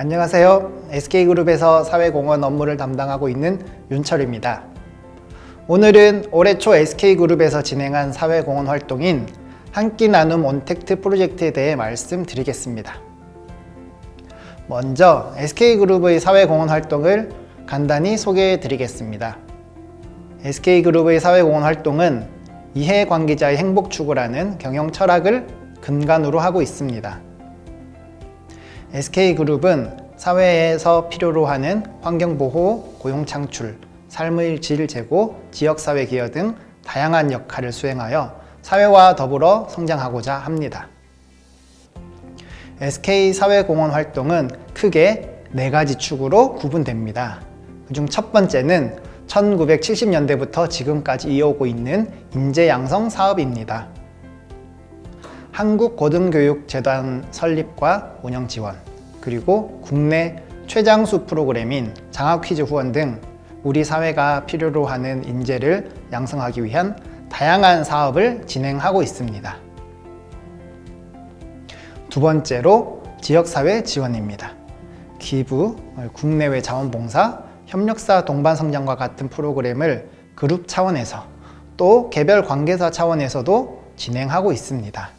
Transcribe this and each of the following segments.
안녕하세요. SK그룹에서 사회공헌 업무를 담당하고 있는 윤철입니다. 오늘은 올해 초 SK그룹에서 진행한 사회공헌 활동인 한 끼 나눔 온택트 프로젝트에 대해 말씀드리겠습니다. 먼저 SK그룹의 사회공헌 활동을 간단히 소개해 드리겠습니다. SK그룹의 사회공헌 활동은 이해관계자의 행복 추구라는 경영 철학을 근간으로 하고 있습니다. SK그룹은 사회에서 필요로 하는 환경보호, 고용창출, 삶의 질 제고, 지역사회 기여 등 다양한 역할을 수행하여 사회와 더불어 성장하고자 합니다. SK 사회공헌 활동은 크게 4가지 축으로 구분됩니다. 그중 첫 번째는 1970년대부터 지금까지 이어오고 있는 인재 양성 사업입니다. 한국고등교육재단 설립과 운영 지원, 그리고 국내 최장수 프로그램인 장학퀴즈 후원 등 우리 사회가 필요로 하는 인재를 양성하기 위한 다양한 사업을 진행하고 있습니다. 두 번째로 지역사회 지원입니다. 기부, 국내외 자원봉사, 협력사 동반성장과 같은 프로그램을 그룹 차원에서 또 개별 관계사 차원에서도 진행하고 있습니다.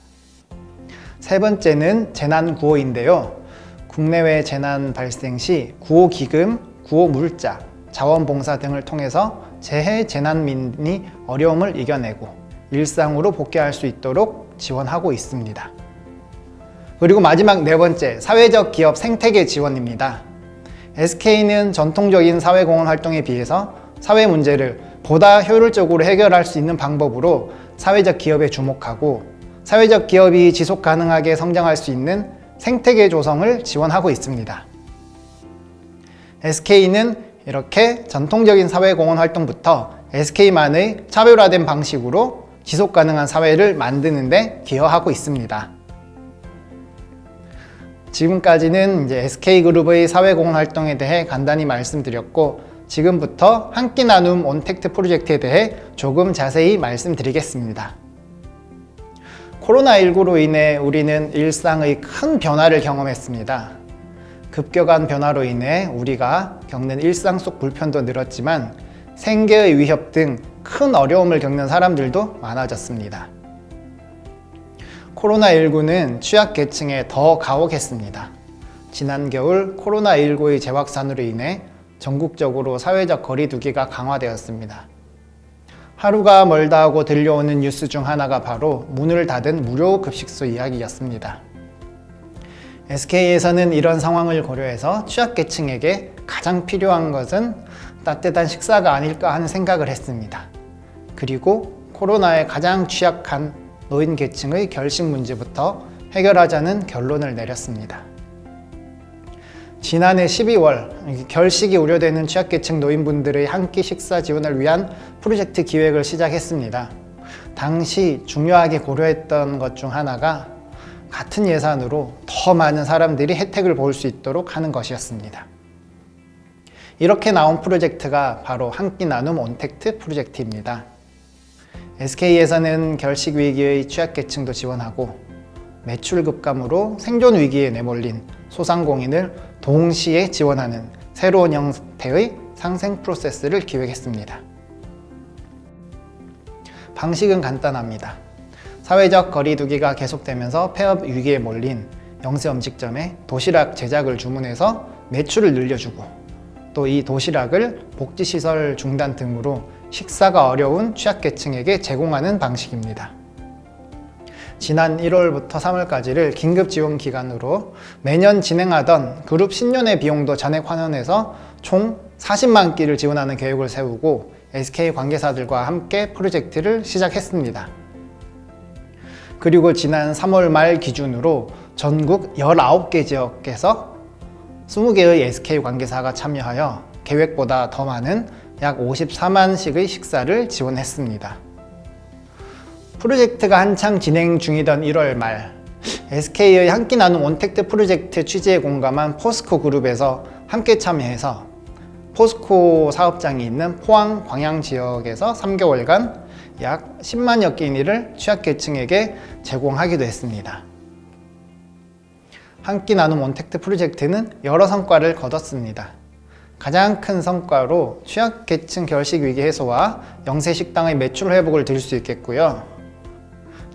세 번째는 재난구호인데요. 국내외 재난 발생 시 구호기금, 구호물자, 자원봉사 등을 통해서 재해 재난민이 어려움을 이겨내고 일상으로 복귀할 수 있도록 지원하고 있습니다. 그리고 마지막 4번째, 사회적 기업 생태계 지원입니다. SK는 전통적인 사회공헌 활동에 비해서 사회 문제를 보다 효율적으로 해결할 수 있는 방법으로 사회적 기업에 주목하고 사회적 기업이 지속 가능하게 성장할 수 있는 생태계 조성을 지원하고 있습니다. SK는 이렇게 전통적인 사회공헌 활동부터 SK만의 차별화된 방식으로 지속 가능한 사회를 만드는 데 기여하고 있습니다. 지금까지는 SK그룹의 사회공헌 활동에 대해 간단히 말씀드렸고, 지금부터 한 끼 나눔 온택트 프로젝트에 대해 조금 자세히 말씀드리겠습니다. 코로나19로 인해 우리는 일상의 큰 변화를 경험했습니다. 급격한 변화로 인해 우리가 겪는 일상 속 불편도 늘었지만 생계의 위협 등 큰 어려움을 겪는 사람들도 많아졌습니다. 코로나19는 취약계층에 더 가혹했습니다. 지난 겨울 코로나19의 재확산으로 인해 전국적으로 사회적 거리두기가 강화되었습니다. 하루가 멀다 하고 들려오는 뉴스 중 하나가 바로 문을 닫은 무료 급식소 이야기였습니다. SK에서는 이런 상황을 고려해서 취약계층에게 가장 필요한 것은 따뜻한 식사가 아닐까 하는 생각을 했습니다. 그리고 코로나에 가장 취약한 노인계층의 결식 문제부터 해결하자는 결론을 내렸습니다. 지난해 12월 결식이 우려되는 취약계층 노인분들의 한 끼 식사 지원을 위한 프로젝트 기획을 시작했습니다. 당시 중요하게 고려했던 것 중 하나가 같은 예산으로 더 많은 사람들이 혜택을 볼 수 있도록 하는 것이었습니다. 이렇게 나온 프로젝트가 바로 한 끼 나눔 온택트 프로젝트입니다. SK에서는 결식 위기의 취약계층도 지원하고 매출 급감으로 생존 위기에 내몰린 소상공인을 동시에 지원하는 새로운 형태의 상생 프로세스를 기획했습니다. 방식은 간단합니다. 사회적 거리두기가 계속되면서 폐업 위기에 몰린 영세음식점에 도시락 제작을 주문해서 매출을 늘려주고 또 이 도시락을 복지시설 중단 등으로 식사가 어려운 취약계층에게 제공하는 방식입니다. 지난 1월부터 3월까지를 긴급지원 기간으로 매년 진행하던 그룹 신년회 비용도 전액 환원해서 총 40만 끼를 지원하는 계획을 세우고 SK 관계사들과 함께 프로젝트를 시작했습니다. 그리고 지난 3월 말 기준으로 전국 19개 지역에서 20개의 SK 관계사가 참여하여 계획보다 더 많은 약 54만식의 식사를 지원했습니다. 프로젝트가 한창 진행 중이던 1월 말 SK의 한 끼 나눔 온택트 프로젝트 취지에 공감한 포스코 그룹에서 함께 참여해서 포스코 사업장이 있는 포항 광양 지역에서 3개월간 약 10만여 끼니를 취약계층에게 제공하기도 했습니다. 한 끼 나눔 온택트 프로젝트는 여러 성과를 거뒀습니다. 가장 큰 성과로 취약계층 결식위기 해소와 영세식당의 매출 회복을 들 수 있겠고요.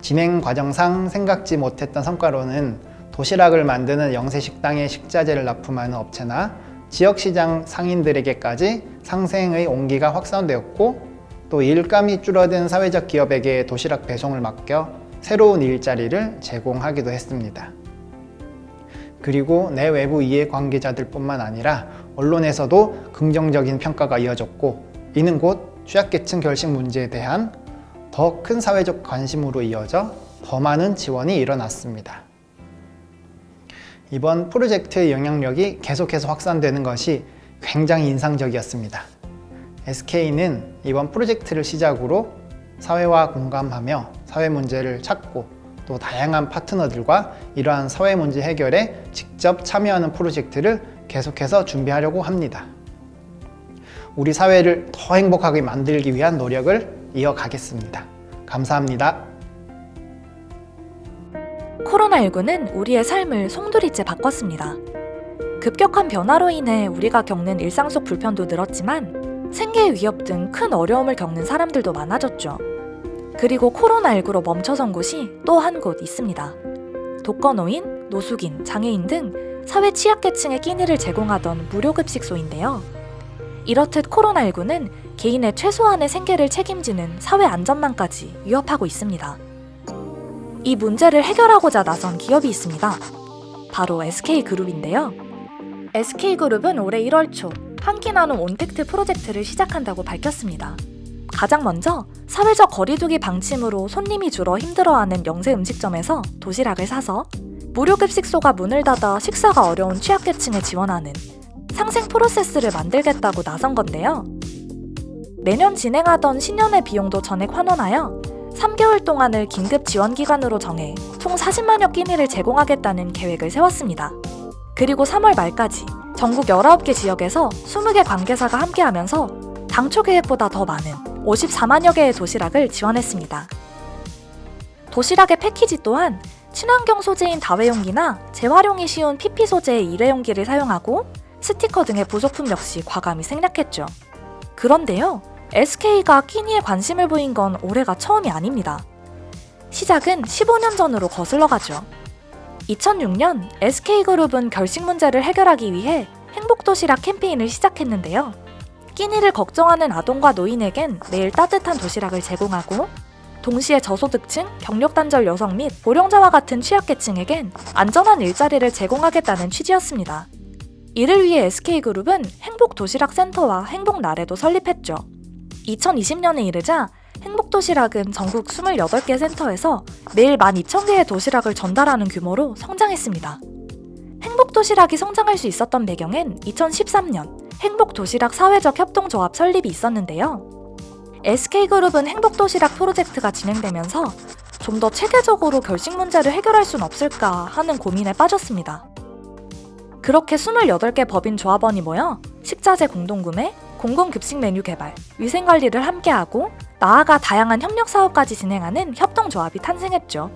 진행 과정상 생각지 못했던 성과로는 도시락을 만드는 영세식당에 식자재를 납품하는 업체나 지역시장 상인들에게까지 상생의 온기가 확산되었고, 또 일감이 줄어든 사회적 기업에게 도시락 배송을 맡겨 새로운 일자리를 제공하기도 했습니다. 그리고 내외부 이해관계자들뿐만 아니라 언론에서도 긍정적인 평가가 이어졌고, 이는 곧 취약계층 결식 문제에 대한 더 큰 사회적 관심으로 이어져 더 많은 지원이 일어났습니다. 이번 프로젝트의 영향력이 계속해서 확산되는 것이 굉장히 인상적이었습니다. SK는 이번 프로젝트를 시작으로 사회와 공감하며 사회 문제를 찾고, 또 다양한 파트너들과 이러한 사회 문제 해결에 직접 참여하는 프로젝트를 계속해서 준비하려고 합니다. 우리 사회를 더 행복하게 만들기 위한 노력을 이어가겠습니다. 감사합니다. 코로나19는 우리의 삶을 송두리째 바꿨습니다. 급격한 변화로 인해 우리가 겪는 일상 속 불편도 늘었지만 생계의 위협 등 큰 어려움을 겪는 사람들도 많아졌죠. 그리고 코로나19로 멈춰선 곳이 또 한 곳 있습니다. 독거노인, 노숙인, 장애인 등 사회 취약계층의 끼니를 제공하던 무료급식소인데요. 이렇듯 코로나19는 개인의 최소한의 생계를 책임지는 사회 안전망까지 위협하고 있습니다. 이 문제를 해결하고자 나선 기업이 있습니다. 바로 SK그룹인데요. SK그룹은 올해 1월 초 한 끼 나눔 온택트 프로젝트를 시작한다고 밝혔습니다. 가장 먼저 사회적 거리두기 방침으로 손님이 줄어 힘들어하는 영세 음식점에서 도시락을 사서 무료급식소가 문을 닫아 식사가 어려운 취약계층에 지원하는 상생 프로세스를 만들겠다고 나선 건데요. 매년 진행하던 신년회 비용도 전액 환원하여 3개월 동안을 긴급 지원 기간으로 정해 총 40만여 끼니를 제공하겠다는 계획을 세웠습니다. 그리고 3월 말까지 전국 19개 지역에서 20개 관계사가 함께하면서 당초 계획보다 더 많은 54만여 개의 도시락을 지원했습니다. 도시락의 패키지 또한 친환경 소재인 다회용기나 재활용이 쉬운 PP 소재의 일회용기를 사용하고 스티커 등의 부속품 역시 과감히 생략했죠. 그런데요, SK가 끼니에 관심을 보인 건 올해가 처음이 아닙니다. 시작은 15년 전으로 거슬러 가죠. 2006년 SK그룹은 결식 문제를 해결하기 위해 행복도시락 캠페인을 시작했는데요. 끼니를 걱정하는 아동과 노인에겐 매일 따뜻한 도시락을 제공하고, 동시에 저소득층, 경력단절 여성 및 고령자와 같은 취약계층에겐 안전한 일자리를 제공하겠다는 취지였습니다. 이를 위해 SK그룹은 행복도시락센터와 행복나래도 설립했죠. 2020년에 이르자 행복도시락은 전국 28개 센터에서 매일 12,000개의 도시락을 전달하는 규모로 성장했습니다. 행복도시락이 성장할 수 있었던 배경엔 2013년 행복도시락 사회적 협동조합 설립이 있었는데요. SK그룹은 행복도시락 프로젝트가 진행되면서 좀 더 체계적으로 결식 문제를 해결할 순 없을까 하는 고민에 빠졌습니다. 그렇게 28개 법인 조합원이 모여 식자재 공동구매, 공공급식 메뉴 개발, 위생관리를 함께하고 나아가 다양한 협력사업까지 진행하는 협동조합이 탄생했죠.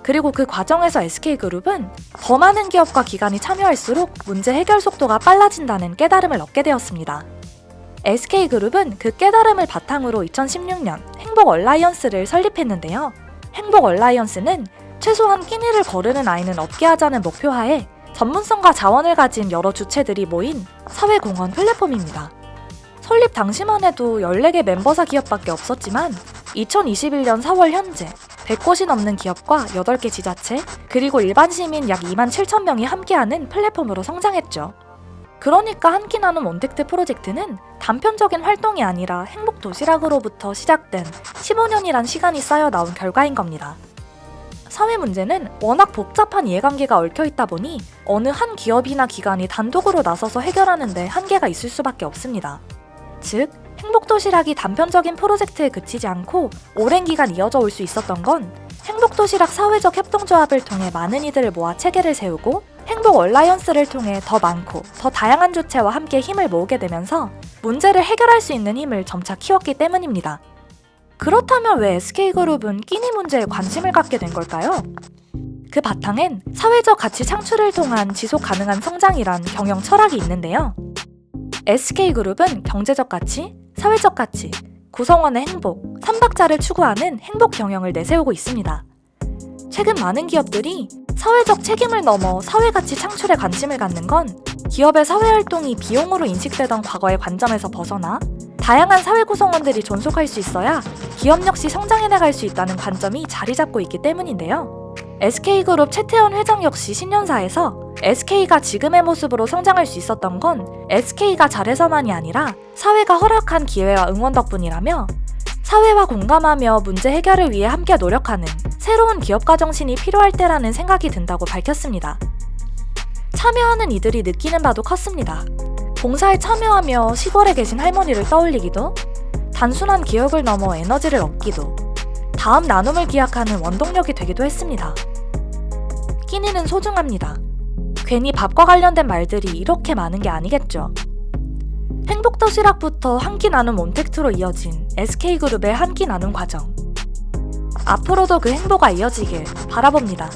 그리고 그 과정에서 SK그룹은 더 많은 기업과 기관이 참여할수록 문제 해결 속도가 빨라진다는 깨달음을 얻게 되었습니다. SK그룹은 그 깨달음을 바탕으로 2016년 행복얼라이언스를 설립했는데요. 행복얼라이언스는 최소한 끼니를 거르는 아이는 없게 하자는 목표하에 전문성과 자원을 가진 여러 주체들이 모인 사회공헌 플랫폼입니다. 설립 당시만 해도 14개 멤버사 기업밖에 없었지만 2021년 4월 현재 100곳이 넘는 기업과 8개 지자체, 그리고 일반 시민 약 27,000명이 함께하는 플랫폼으로 성장했죠. 그러니까 한 끼 나눔 온택트 프로젝트는 단편적인 활동이 아니라 행복도시락으로부터 시작된 15년이란 시간이 쌓여 나온 결과인 겁니다. 사회 문제는 워낙 복잡한 이해관계가 얽혀있다 보니 어느 한 기업이나 기관이 단독으로 나서서 해결하는 데 한계가 있을 수밖에 없습니다. 즉, 행복도시락이 단편적인 프로젝트에 그치지 않고 오랜 기간 이어져 올 수 있었던 건 행복도시락 사회적 협동조합을 통해 많은 이들을 모아 체계를 세우고 행복얼라이언스를 통해 더 많고 더 다양한 주체와 함께 힘을 모으게 되면서 문제를 해결할 수 있는 힘을 점차 키웠기 때문입니다. 그렇다면 왜 SK그룹은 끼니 문제에 관심을 갖게 된 걸까요? 그 바탕엔 사회적 가치 창출을 통한 지속 가능한 성장이란 경영 철학이 있는데요. SK그룹은 경제적 가치, 사회적 가치, 구성원의 행복, 3박자를 추구하는 행복 경영을 내세우고 있습니다. 최근 많은 기업들이 사회적 책임을 넘어 사회가치 창출에 관심을 갖는 건 기업의 사회활동이 비용으로 인식되던 과거의 관점에서 벗어나 다양한 사회 구성원들이 존속할 수 있어야 기업 역시 성장해 나갈 수 있다는 관점이 자리 잡고 있기 때문인데요. SK그룹 최태원 회장 역시 신년사에서 SK가 지금의 모습으로 성장할 수 있었던 건 SK가 잘해서만이 아니라 사회가 허락한 기회와 응원 덕분이라며 사회와 공감하며 문제 해결을 위해 함께 노력하는 새로운 기업가 정신이 필요할 때라는 생각이 든다고 밝혔습니다. 참여하는 이들이 느끼는 바도 컸습니다. 봉사에 참여하며 시골에 계신 할머니를 떠올리기도, 단순한 기억을 넘어 에너지를 얻기도, 다음 나눔을 기약하는 원동력이 되기도 했습니다. 끼니는 소중합니다. 괜히 밥과 관련된 말들이 이렇게 많은 게 아니겠죠. 행복도시락부터 한 끼 나눔 온택트로 이어진 SK그룹의 한 끼 나눔 과정. 앞으로도 그 행보가 이어지길 바라봅니다.